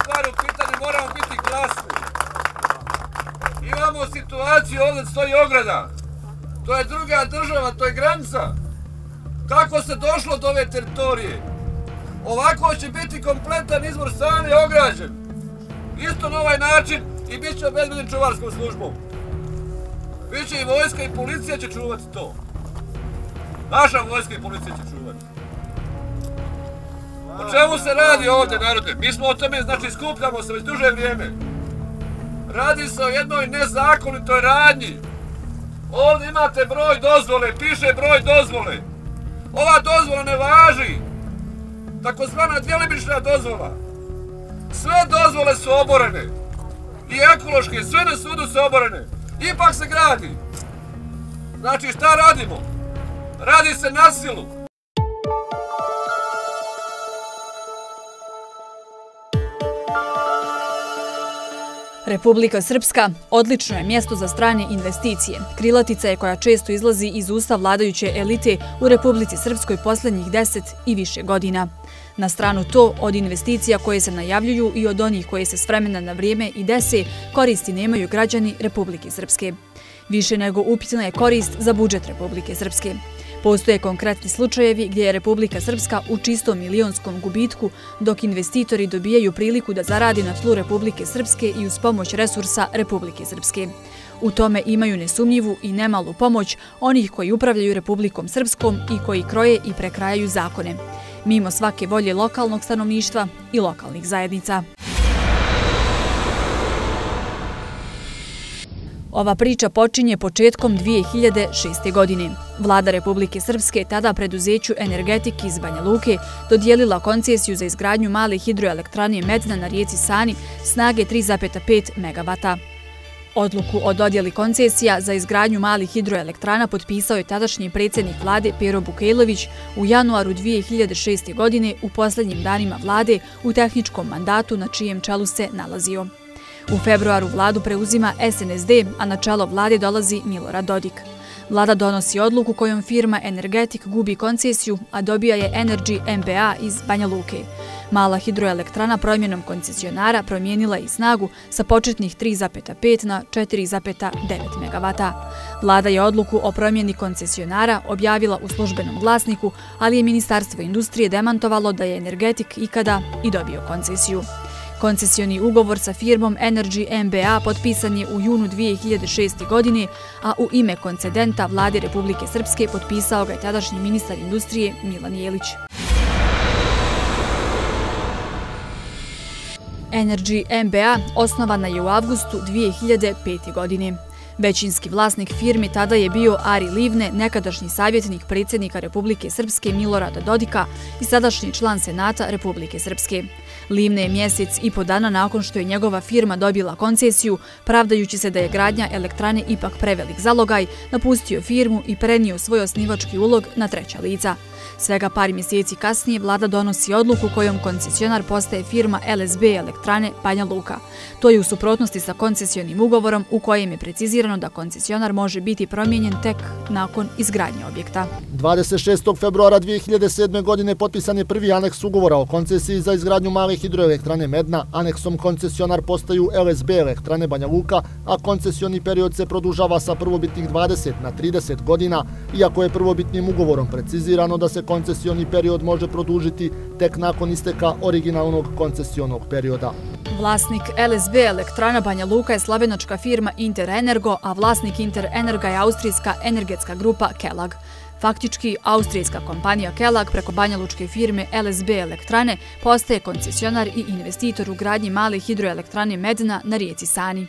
stvari u pitanju moramo biti glasni. Imamo situaciju, ovdje stoji ograda. To je druga država, to je granica. Kako se došlo do ove teritorije? Ovako će biti kompletan izvor sami ograđen. Isto na ovaj način i bit će obezbedjen čuvarskom službom. Biće i vojska i policija će čuvati to. Naša vojska i policija će čuvati. O čemu se radi ovdje, narode? Mi smo o tome, znači, skupljamo se već duže vrijeme. Radi se o jednoj nezakonitoj radnji. Ovdje imate broj dozvole, piše broj dozvole. Ova dozvola ne važi. Takozvana djelimična dozvola. Sve dozvole su oborene. I ekološke, sve na sudu su oborene. Ipak se gradi. Znači, šta radimo? Radi se na silu. Republika Srpska odlično je mjesto za strane investicije. Krilatica je koja često izlazi iz usta vladajuće elite u Republici Srpskoj posljednjih 10 i više godina. Na stranu to, od investicija koje se najavljuju i od onih koje se s vremena na vrijeme i dese, koristi nemaju građani Republike Srpske. Više nego upitna je korist za budžet Republike Srpske. Postoje konkretni slučajevi gdje je Republika Srpska u čistom milionskom gubitku, dok investitori dobijaju priliku da zaradi na tlu Republike Srpske i uz pomoć resursa Republike Srpske. U tome imaju nesumnjivu i nemalu pomoć onih koji upravljaju Republikom Srpskom i koji kroje i prekrajaju zakone, mimo svake volje lokalnog stanovništva i lokalnih zajednica. Ova priča počinje početkom 2006. godine. Vlada Republike Srpske tada preduzeću Energetik iz Banja Luke dodijelila koncesiju za izgradnju male hidroelektrane Medna na rijeci Sani snage 3,5 MW. Odluku o dodjeli koncesija za izgradnju malih hidroelektrana potpisao je tadašnji predsjednik vlade Pero Bukejlović u januaru 2006. godine u posljednjim danima vlade u tehničkom mandatu na čijem čelu se nalazio. U februaru vladu preuzima SNSD, a na čelo vlade dolazi Milorad Dodik. Vlada donosi odluku kojom firma Energetik gubi koncesiju, a dobija je Energy MBA iz Banja Luke. Mala hidroelektrana promjenom koncesionara promijenila i snagu sa početnih 3,5 na 4,9 MW. Vlada je odluku o promjeni koncesionara objavila u službenom glasniku, ali je Ministarstvo industrije demantovalo da je Energetik ikada i dobio koncesiju. Koncesioni ugovor sa firmom Energy MBA potpisan je u junu 2006. godine, a u ime koncedenta vlade Republike Srpske potpisao ga je tadašnji ministar industrije Milan Jelić. Energy MBA osnovana je u avgustu 2005. godine. Većinski vlasnik firme tada je bio Ari Livne, nekadašnji savjetnik predsjednika Republike Srpske Milorada Dodika i sadašnji član Senata Republike Srpske. Livne je mjesec i po dana nakon što je njegova firma dobila koncesiju, pravdajući se da je gradnja elektrane ipak prevelik zalogaj, napustio firmu i prenio svoj osnivački ulog na treća lica. Svega par mjeseci kasnije vlada donosi odluku kojom koncesionar postaje firma LSB Elektrane Banja Luka. To je u suprotnosti sa koncesionim ugovorom u kojem je precizirano da koncesionar može biti promijenjen tek nakon izgradnje objekta. 26. februara 2007. godine potpisan je prvi aneks ugovora o koncesiji za izgradnju male hidroelektrane Medna. Aneksom koncesionar postaju LSB Elektrane Banja Luka, a koncesioni period se produžava sa prvobitnih 20 na 30 godina, iako je prvobitnim ugovorom precizirano da se koncesioni period može produžiti tek nakon isteka originalnog koncesionog perioda. Vlasnik LSB Elektrana Banja Luka je slovenačka firma Interenergo, a vlasnik Interenerga je austrijska energetska grupa Kelag. Faktički, austrijska kompanija Kelag preko banjalučke firme LSB Elektrane postaje koncesionar i investitor u gradnji male hidroelektrane Medna na rijeci Sani.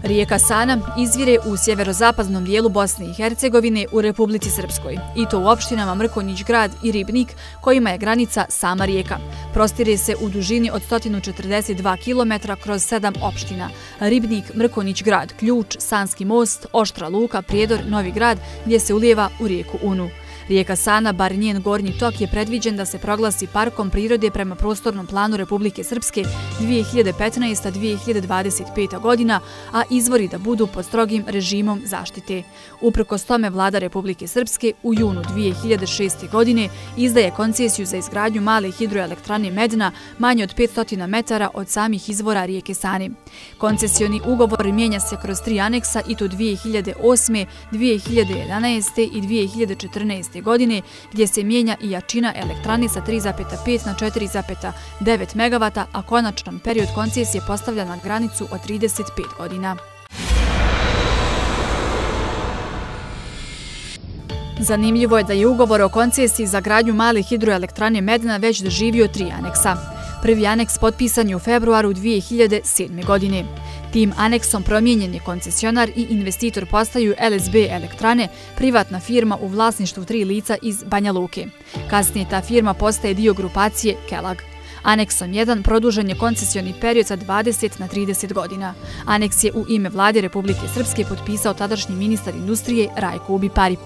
Rijeka Sana izvire u sjeverozapadnom dijelu Bosne i Hercegovine u Republici Srpskoj, i to u opštinama Mrkonjić grad i Ribnik, kojima je granica sama rijeka. Prostire se u dužini od 142 km kroz 7 opština: Ribnik, Mrkonjić grad, Ključ, Sanski most, Oštra Luka, Prijedor, Novi grad, gdje se ulijeva u rijeku Unu. Rijeka Sana, bar njen gornji tok, je predviđen da se proglasi parkom prirode prema prostornom planu Republike Srpske 2015-2025 godina, a izvori da budu pod strogim režimom zaštite. Uprkos tome, vlada Republike Srpske u junu 2006. godine izdaje koncesiju za izgradnju male hidroelektrane Medna manje od 500 metara od samih izvora rijeke Sane. Koncesioni ugovor mijenja se kroz 3 aneksa i to 2008., 2011. i 2014. godine, gdje se mijenja i jačina elektrane sa 3,5 na 4,9 MW, a konačan period koncesije postavlja na granicu od 35 godina. Zanimljivo je da je ugovor o koncesiji za gradnju male hidroelektrane Medna već doživio 3 aneksa. Prvi aneks potpisan je u februaru 2007. godine. Tim aneksom promijenjen je koncesionar i investitor postaju LSB Elektrane, privatna firma u vlasništvu 3 lica iz Banja Luke. Kasnije ta firma postaje dio grupacije Kelag. Aneksom 1 produžen je koncesioni period sa 20 na 30 godina. Aneks je u ime vlade Republike Srpske potpisao tadašnji ministar industrije Rajko Ubi-Parip.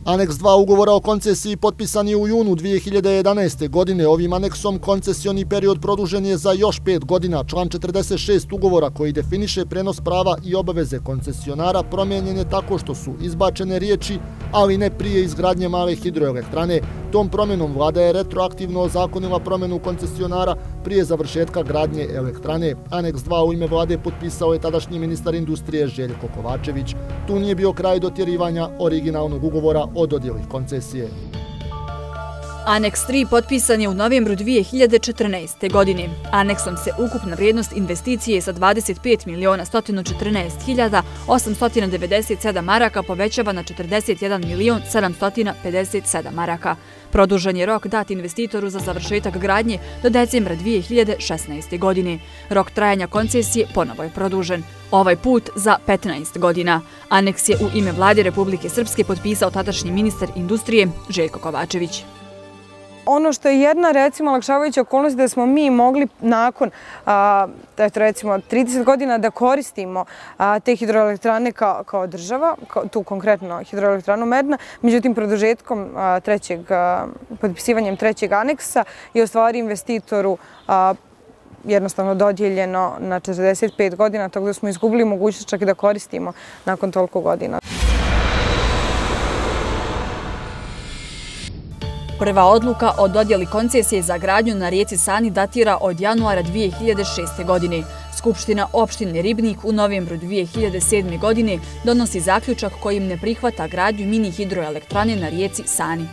Aneks 2 ugovora o koncesiji potpisan je u junu 2011. godine. Ovim aneksom koncesioni period produžen je za još 5 godina. Član 46 ugovora koji definiše prenos prava i obaveze koncesionara promijenjen je tako što su izbačene riječi, ali ne prije izgradnje male hidroelektrane. Tom promjenom vlada je retroaktivno ozakonila promjenu koncesionara prije završetka gradnje elektrane. Aneks 2 u ime vlade potpisao je tadašnji ministar industrije Željko Kovačević. Tu nije bio kraj dotjerivanja originalnog ugovora o dodjeli koncesije. Aneks 3 potpisan je u novembru 2014. godine. Aneksom se ukupna vrijednost investicije sa 25.114.897 maraka povećava na 41.757 maraka. Produžen je rok dat investitoru za završetak gradnje do decembra 2016. godine. Rok trajanja koncesije ponovo je produžen. Ovaj put za 15 godina. Aneks je u ime vlade Republike Srpske potpisao tadašnji ministar industrije Željko Kovačević. Ono što je jedna, recimo, olakšavajuća okolnost da smo mi mogli nakon, recimo, 30 godina da koristimo te hidroelektrane kao država, tu konkretno hidroelektranu Medna, međutim, produžetkom potpisivanjem 3. aneksa je u stvari investitoru jednostavno dodijeljeno na 45 godina, tako da smo izgubili mogućnost čak i da koristimo nakon toliko godina. Prva odluka o dodjeli koncesije za gradnju na rijeci Sani datira od januara 2006. godine. Skupština opštine Ribnik u novembru 2007. godine donosi zaključak kojim ne prihvata gradnju mini hidroelektrane na rijeci Sani.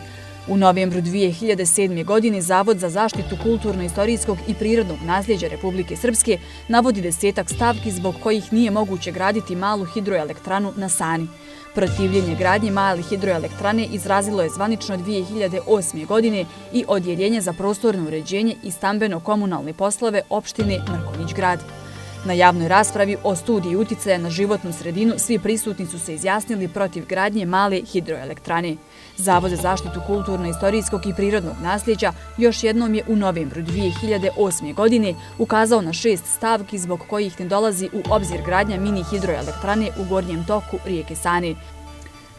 U novembru 2007. godine Zavod za zaštitu kulturno-istorijskog i prirodnog nasljeđa Republike Srpske navodi 10 stavki zbog kojih nije moguće graditi malu hidroelektranu na Sani. Protivljenje gradnje male hidroelektrane izrazilo je zvanično 2008. godine i Odjeljenje za prostorno uređenje i stambeno-komunalne poslove opštine Mrkonjić Grad. Na javnoj raspravi o studiji uticaja na životnu sredinu svi prisutni su se izjasnili protiv gradnje male hidroelektrane. Zavod za zaštitu kulturno-istorijskog i prirodnog nasljeđa još jednom je u novembru 2008. godine ukazao na 6 stavki zbog kojih ne dolazi u obzir gradnja mini hidroelektrane u gornjem toku rijeke Sane.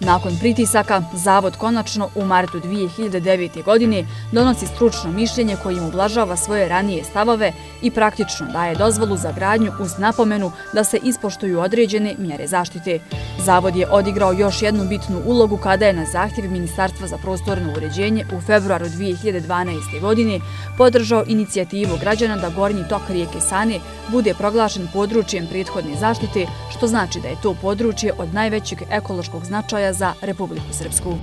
Nakon pritisaka, Zavod konačno u martu 2009. godine donosi stručno mišljenje kojim ublažava svoje ranije stavove i praktično daje dozvolu za gradnju uz napomenu da se ispoštuju određene mjere zaštite. Zavod je odigrao još jednu bitnu ulogu kada je na zahtjev Ministarstva za prostorno uređenje u februaru 2012. godine podržao inicijativu građana da gornji tok rijeke Sane bude proglašen područjem prethodne zaštite, što znači da je to područje od najvećeg ekološkog značaja za Republiku Srpsku.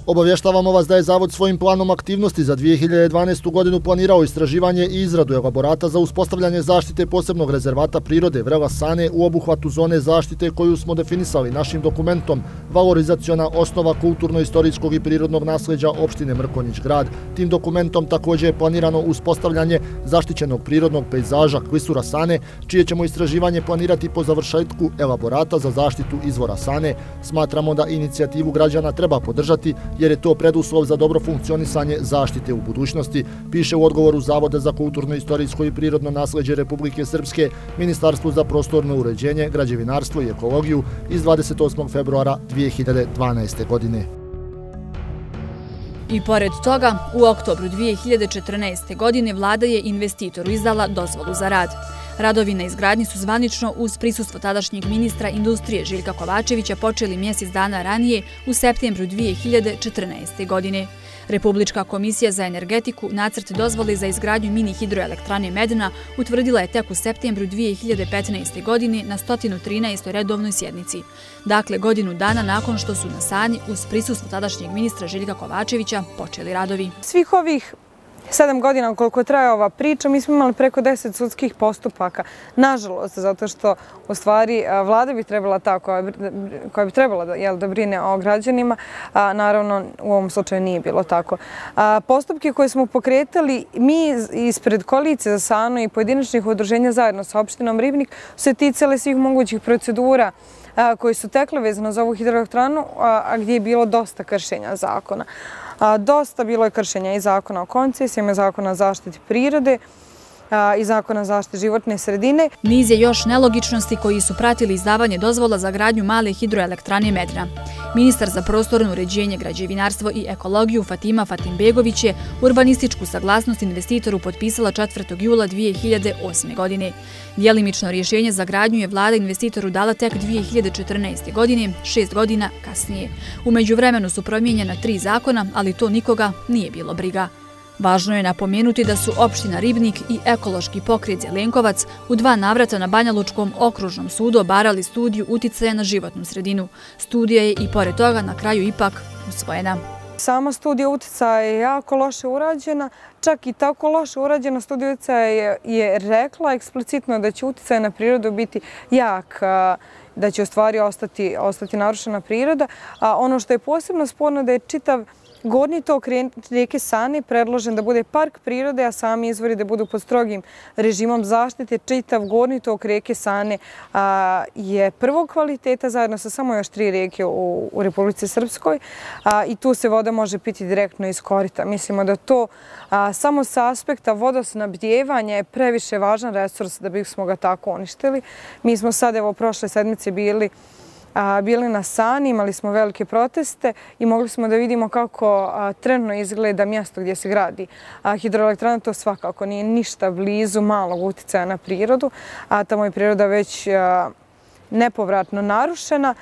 Obavještavamo vas da je Zavod svojim planom aktivnosti za 2012. godinu planirao istraživanje i izradu elaborata za uspostavljanje zaštite posebnog rezervata prirode Vrela Sane u obuhvatu zone zaštite koju smo definisali našim dokumentom Valorizaciona osnova kulturno-istorijskog i prirodnog nasljeđa opštine Mrkonjić Grad. Tim dokumentom također je planirano uspostavljanje zaštićenog prirodnog pejzaža Klisura Sane, čije ćemo istraživanje planirati po završetku elaborata za zaštitu izvora Sane. Smatramo da inicijativu građana treba podržati jer je to preduslov za dobro funkcionisanje zaštite u budućnosti, piše u odgovoru Zavoda za kulturno-istorijsko i prirodno nasljeđe Republike Srpske, Ministarstvu za prostorno uređenje, građevinarstvo i ekologiju iz 28. februara 2012. godine. I pored toga, u oktobru 2014. godine vlada je investitoru izdala dozvolu za rad. Radovi na izgradnji su zvanično uz prisustvo tadašnjeg ministra industrije Željka Kovačevića počeli mjesec dana ranije u septembru 2014. godine. Republička komisija za energetiku nacrt dozvole za izgradnju mini hidroelektrane Medna utvrdila je tek u septembru 2015. godine na 113. redovnoj sjednici. Dakle, godinu dana nakon što su na Sani uz prisustvo tadašnjeg ministra Željka Kovačevića počeli radovi. Svih ovih 7 godina koliko traje ova priča, mi smo imali preko 10 sudskih postupaka. Nažalost, zato što u stvari vlada bi trebala ta koja bi trebala da brine o građanima, naravno u ovom slučaju nije bilo tako. Postupke koje smo pokretali mi ispred koalicije za Sanu i pojedinačnih udruženja zajedno sa opštinom Ribnik su se ticale svih mogućih procedura koji su tekle vezano za ovu hidroelektranu, a gdje je bilo dosta kršenja zakona. Dosta bilo je kršenja i zakona o koncesijama, i zakona o zaštiti prirode, i zakona o zaštiti životne sredine. Niz je još nelogičnosti koji su pratili izdavanje dozvola za gradnju male hidroelektrane Medna. Ministar za prostorno uređenje, građevinarstvo i ekologiju Fatima Fatimbegović je urbanističku saglasnost investitoru potpisala 4. jula 2008. godine. Djelimično rješenje za gradnju je vlada investitoru dala tek 2014. godine, 6 godina kasnije. U međuvremenu su promijenjena 3 zakona, ali to nikoga nije bilo briga. Važno je napomenuti da su opština Ribnik i ekološki pokret Zelenkovac u 2 navrata na Banjalučkom okružnom sudu obarali studiju uticaja na životnu sredinu. Studija je i pored toga na kraju ipak usvojena. Sama studija uticaja je jako loše urađena, čak i tako loše urađena studija uticaja je rekla eksplicitno da će uticaj na prirodu biti jak, da će u stvari ostati narušena priroda. Ono što je posebno sporno da je čitav gornji tok rijeke Sane predložen da bude park prirode, a sami izvori da budu pod strogim režimom zaštite. Čitav gornji tok rijeke Sane je prvog kvaliteta zajedno sa samo još 3 rijeke u Republici Srpskoj i tu se voda može piti direktno iz korita. Mislimo da to samo sa aspekta vodosnabdijevanja je previše važan resurs da bismo ga tako uništili. Mi smo sad, evo, prošle sedmice bili na Sani, imali smo velike proteste i mogli smo da vidimo kako trenutno izgleda mjesto gdje se gradi hidroelektrana. To svakako nije ništa blizu malog uticaja na prirodu, a tamo je priroda već nepovratno narušena.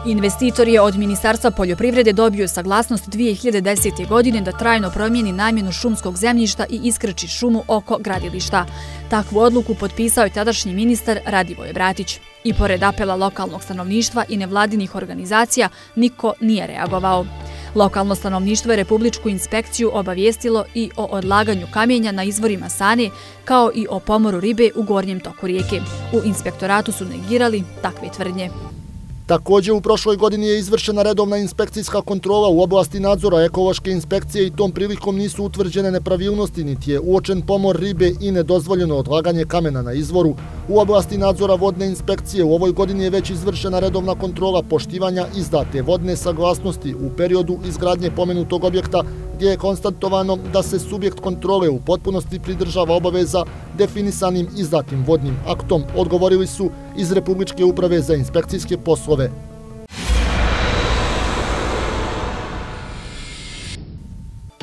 Investitor je od Ministarstva poljoprivrede dobio saglasnost 2010. godine da trajno promijeni namjenu šumskog zemljišta i iskrči šumu oko gradilišta. Takvu odluku potpisao je tadašnji ministar Radivoj Bratić. I pored apela lokalnog stanovništva i nevladinih organizacija, niko nije reagovao. Lokalno stanovništvo je Republičku inspekciju obavijestilo i o odlaganju kamenja na izvorima Sane, kao i o pomoru ribe u gornjem toku rijeke. U inspektoratu su negirali takve tvrdnje. Također, u prošloj godini je izvršena redovna inspekcijska kontrola u oblasti nadzora ekološke inspekcije i tom prilikom nisu utvrđene nepravilnosti, niti je uočen pomor ribe i nedozvoljeno odlaganje kamena na izvoru. U oblasti nadzora vodne inspekcije u ovoj godini je već izvršena redovna kontrola poštivanja izdate vodne saglasnosti u periodu izgradnje pomenutog objekta, gdje je konstatovano da se subjekt kontrole u potpunosti pridržava obaveza definisanim izdatim vodnim aktom, odgovorili su iz Republičke uprave za inspekcijske poslove.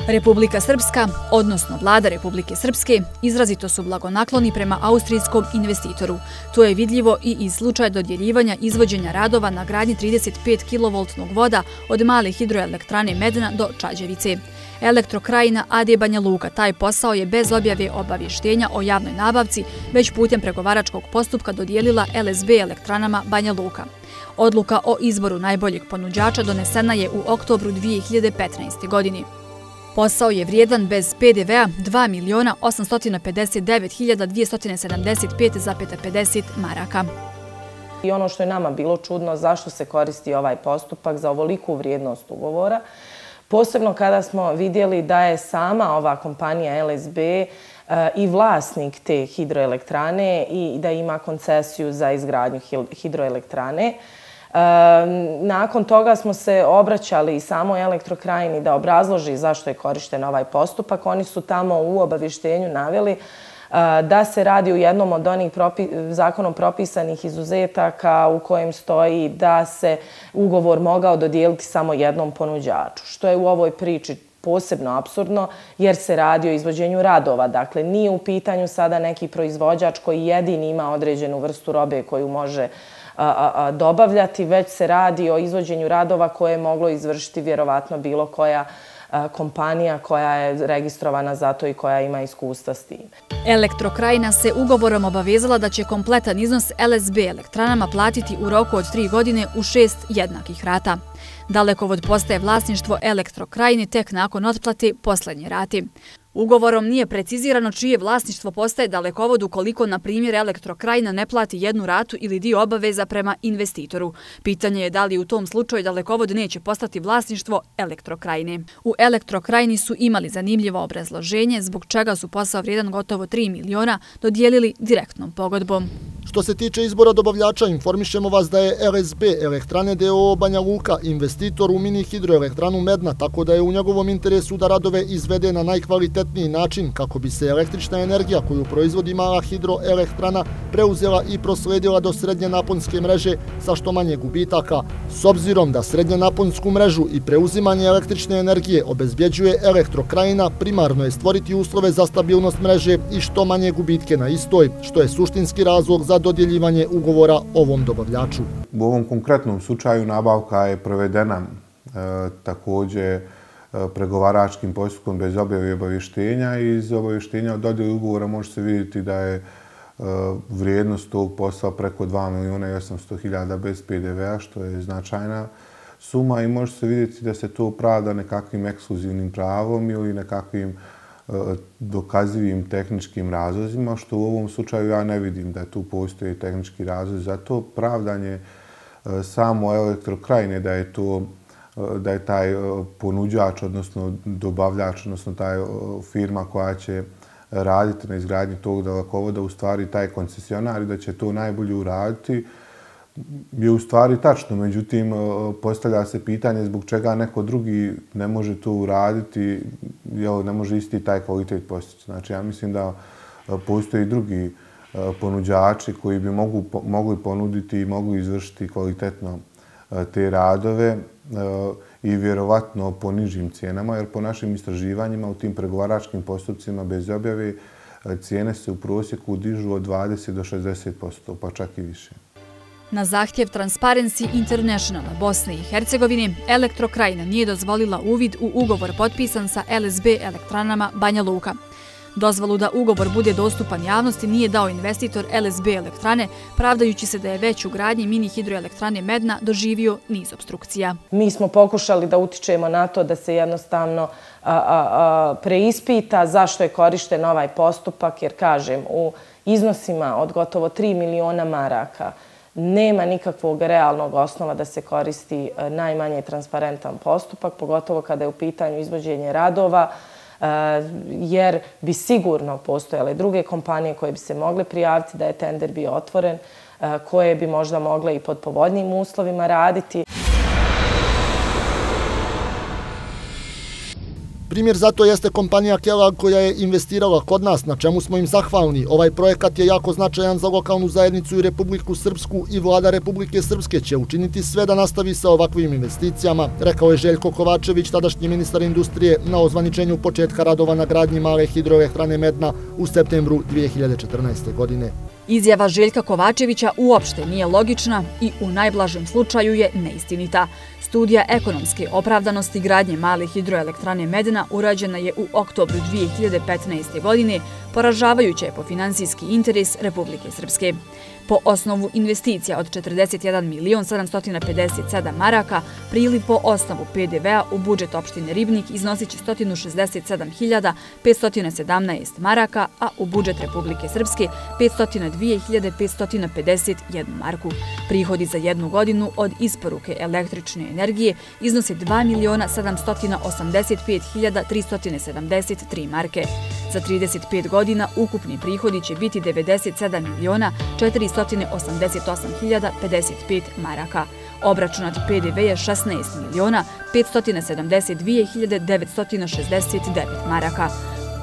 Republika Srpska, odnosno vlada Republike Srpske, izrazito su blagonakloni prema austrijskom investitoru. To je vidljivo i iz slučaja dodjeljivanja izvođenja radova na gradnji 35 kV voda od male hidroelektrane Medna do Čađevice. Elektrokrajina AD Banja Luka taj posao je bez objave obavještenja o javnoj nabavci već putem pregovaračkog postupka dodijelila LSB elektranama Banja Luka. Odluka o izboru najboljeg ponuđača donesena je u oktobru 2015. godine. Posao je vrijedan bez PDV-a 2.859.275,50 maraka. I ono što je nama bilo čudno, zašto se koristi ovaj postupak za ovoliku vrijednost ugovora, posebno kada smo vidjeli da je sama ova kompanija LSB i vlasnik te hidroelektrane i da ima koncesiju za izgradnju hidroelektrane. Nakon toga smo se obraćali i samoj Elektrokrajini da obrazloži zašto je korišten ovaj postupak. Oni su tamo u obavještenju naveli da se radi u jednom od onih zakonom propisanih izuzetaka u kojem stoji da se ugovor mogao dodijeliti samo jednom ponuđaču, što je u ovoj priči posebno apsurdno jer se radi o izvođenju radova. Dakle, nije u pitanju sada neki proizvođač koji jedini ima određenu vrstu robe koju može dobavljati, već se radi o izvođenju radova koje je moglo izvršiti vjerovatno bilo koja kompanija koja je registrovana za to i koja ima iskustva s tim. Elektrokrajina se ugovorom obavezala da će kompletan iznos LSB elektranama platiti u roku od 3 godine u 6 jednakih rata. Dalekovod postaje vlasništvo Elektrokrajini tek nakon otplate posljednje rati. Ugovorom nije precizirano čije vlasništvo postaje Dalekovod ukoliko, na primjer, Elektrokrajina ne plati jednu ratu ili dio obaveza prema investitoru. Pitanje je da li u tom slučaju Dalekovod neće postati vlasništvo Elektrokrajine. U Elektrokrajini su imali zanimljivo obrazloženje zbog čega su posao vrijedan gotovo 3 miliona dodijelili direktnom pogodbom. Što se tiče izbora dobavljača, informišemo vas da je LSB Elektrane d.o.o. Banja Luka investitor u mini hidroelektranu Medna, tako da je u njegovom interesu da radove izvede na najkvalitetniji način kako bi se električna energija koju proizvodi mala hidroelektrana preuzela i prosledila do srednje naponske mreže sa što manje gubitaka. S obzirom da srednje naponsku mrežu i preuzimanje električne energije obezbjeđuje Elektrokrajina, primarno je stvoriti uslove za stabilnost mreže i što manje gubitke na istoj, što je suštinski razlog za dodjeljivanje ugovora ovom dobavljaču. U ovom konkretnom slučaju nabavka je provedena također pregovaračkim postupkom bez objave i obavještenja. Iz obavještenja o dodjeli ugovora može se vidjeti da je vrijednost tog posla preko 2.800.000 bez PDV-a, što je značajna suma, i može se vidjeti da se to opravda nekakvim ekskluzivnim pravom ili nekakvim dokazivim tehničkim razlozima, što u ovom slučaju ja ne vidim da tu postoji tehnički razlog. Zato pravdanje samo Elektrokrajine da je taj ponuđač, odnosno dobavljač, odnosno taj firma koja će raditi na izgradnji tog dalekovoda, u stvari taj koncesionar, i da će to najbolje uraditi, je u stvari tačno. Međutim, postavlja se pitanje zbog čega neko drugi ne može to uraditi, ne može isti taj kvalitet postići. Znači, ja mislim da postoji drugi ponuđači koji bi mogli ponuditi i mogli izvršiti kvalitetno te radove i vjerovatno po nižim cijenama, jer po našim istraživanjima u tim pregovaračkim postupcima bez objave cijene se u prosjeku dižu od 20 do 60%, pa čak i više. Na zahtjev Transparency Internationala Bosne i Hercegovine, Elektrokrajina nije dozvolila uvid u ugovor potpisan sa LSB elektranama Banja Luka. Dozvolu da ugovor bude dostupan javnosti nije dao investitor LSB elektrane, pravdajući se da je već u gradnji mini hidroelektrane Medna doživio niz opstrukcija. Mi smo pokušali da utičemo na to da se jednostavno preispita zašto je korišten ovaj postupak, jer, kažem, u iznosima od gotovo 3 miliona maraka nema nikakvog realnog osnova da se koristi najmanje transparentan postupak, pogotovo kada je u pitanju izvođenje radova, jer bi sigurno postojale druge kompanije koje bi se mogle prijaviti da je tender bio otvoren, koje bi možda mogle i pod povoljnijim uslovima raditi. Primjer za to jeste kompanija Kelag koja je investirala kod nas, na čemu smo im zahvalni. Ovaj projekat je jako značajan za lokalnu zajednicu i Republiku Srpsku i vlada Republike Srpske će učiniti sve da nastavi sa ovakvim investicijama, rekao je Željko Kovačević, tadašnji ministar industrije, na ozvaničenju početka radova na gradnji male hidroelektrane Medna u septembru 2014. godine. Izjava Željka Kovačevića uopšte nije logična i u najblažem slučaju je neistinita. Studija ekonomske opravdanosti gradnje male hidroelektrane Medna urađena je u oktobru 2015. godine, poražavajuća je po finansijski interes Republike Srpske. Po osnovu investicija od 41.757.000 maraka, priliv po osnovu PDV-a u budžet opštine Ribnik iznosit će 167.517 maraka, a u budžet Republike Srpske 502.551 marku. Prihodi za jednu godinu od isporuke električne energije iznose 2.785.373 marke. Za 35 godina ukupni prihodi će biti 97.488.055 maraka. Obračunat PDV je 16.572.969 maraka.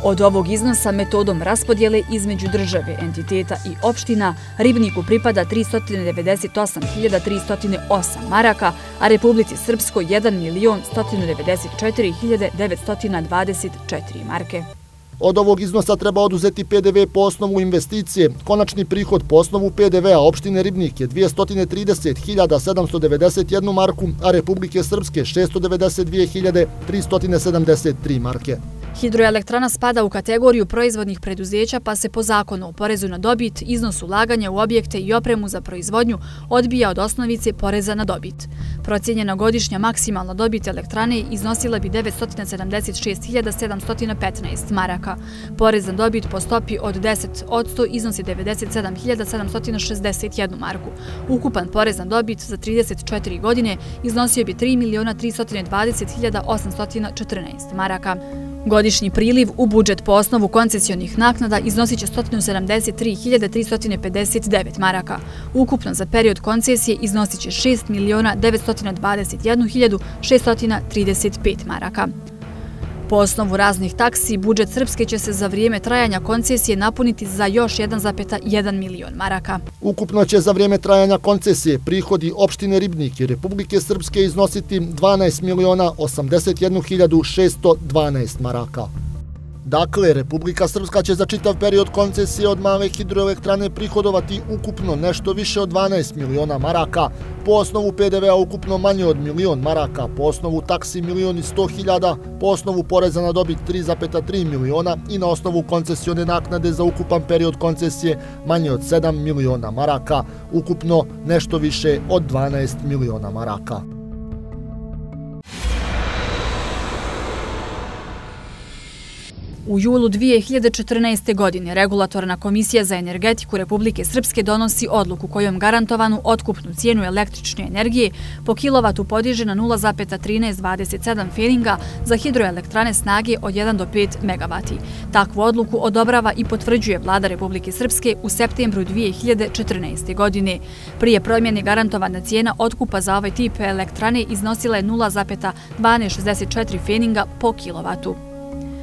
Od ovog iznosa metodom raspodjele između države, entiteta i opština Ribniku pripada 398.308 maraka, a Republici Srpskoj 1.194.924 marke. Od ovog iznosa treba oduzeti PDV po osnovu investicije. Konačni prihod po osnovu PDV-a opštine Ribnik je 230.791 marku, a Republike Srpske 692.373 marke. Hidroelektrana spada u kategoriju proizvodnih preduzeća, pa se po zakonu o porezu na dobit iznos ulaganja u objekte i opremu za proizvodnju odbija od osnovice poreza na dobit. Procijenjena godišnja maksimalna dobit elektrane iznosila bi 976.715 maraka. Porez na dobit po stopi od 10% iznosi 97.761 marku. Ukupan porez na dobit za 34 godine iznosio bi 3.320.814 maraka. Godišnji priliv u budžet po osnovu koncesionih naknada iznosit će 173.359 maraka. Ukupno za period koncesije iznosit će 6.921.635 maraka. Po osnovu raznih taksi, budžet Srpske će se za vrijeme trajanja koncesije napuniti za još 1,1 milion maraka. Ukupno će za vrijeme trajanja koncesije prihodi opštine Ribnik i Republike Srpske iznositi 12.081.612 maraka. Dakle, Republika Srpska će za čitav period koncesije od male hidroelektrane prihodovati ukupno nešto više od 12 miliona maraka, po osnovu PDV-a ukupno manje od milion maraka, po osnovu taksi 1.100.000, po osnovu poreza na dobit 3,3 miliona i na osnovu koncesione naknade za ukupan period koncesije manje od 7 miliona maraka, ukupno nešto više od 12 miliona maraka. U julu 2014. godine Regulatorna komisija za energetiku Republike Srpske donosi odluku kojom garantovanu otkupnu cijenu električne energije po kilovatu podiže na 0,1327 feninga za hidroelektrane snage od 1 do 5 megavati. Takvu odluku odobrava i potvrđuje Vlada Republike Srpske u septembru 2014. godine. Prije promjene garantovana cijena otkupa za ovaj tip elektrane iznosila je 0,1264 feninga po kilovatu.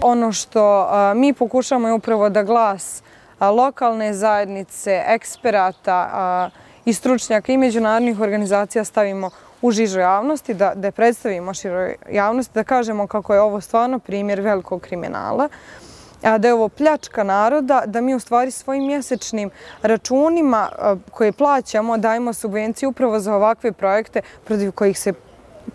Ono što mi pokušamo je upravo da glas lokalne zajednice, eksperata i stručnjaka i međunarodnih organizacija stavimo u žižu javnosti, da je predstavimo široj javnosti, da kažemo kako je ovo stvarno primjer velikog kriminala, da je ovo pljačka naroda, da mi u stvari svojim mjesečnim računima koje plaćamo dajemo subvenciju upravo za ovakve projekte protiv kojih se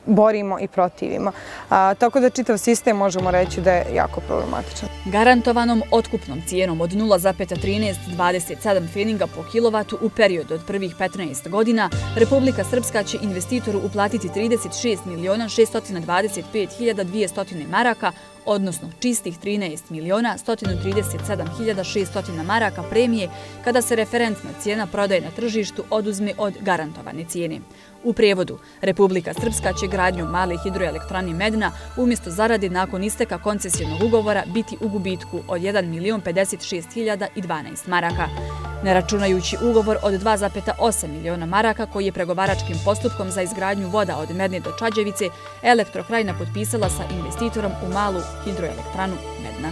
borimo i protivimo. Tako da čitav sistem možemo reći da je jako problematičan. Garantovanom otkupnom cijenom od 0,1327 feninga po kilovatu u periodu od prvih 15 godina Republika Srpska će investitoru uplatiti 36.625.200 maraka, odnosno čistih 13.137.600 maraka premije kada se referentna cijena prodaje na tržištu oduzme od garantovane cijene. U prijevodu, Republika Srpska će gradnjom male hidroelektrane Medna umjesto zarade nakon isteka koncesijnog ugovora biti u gubitku od 1.056.012 maraka. Ne računajući ugovor od 2,8 miliona maraka koji je pregovaračkim postupkom za izgradnju voda od Medne do Čađevice Elektrokrajina potpisala sa investitorom u malu hidroelektranu Medna.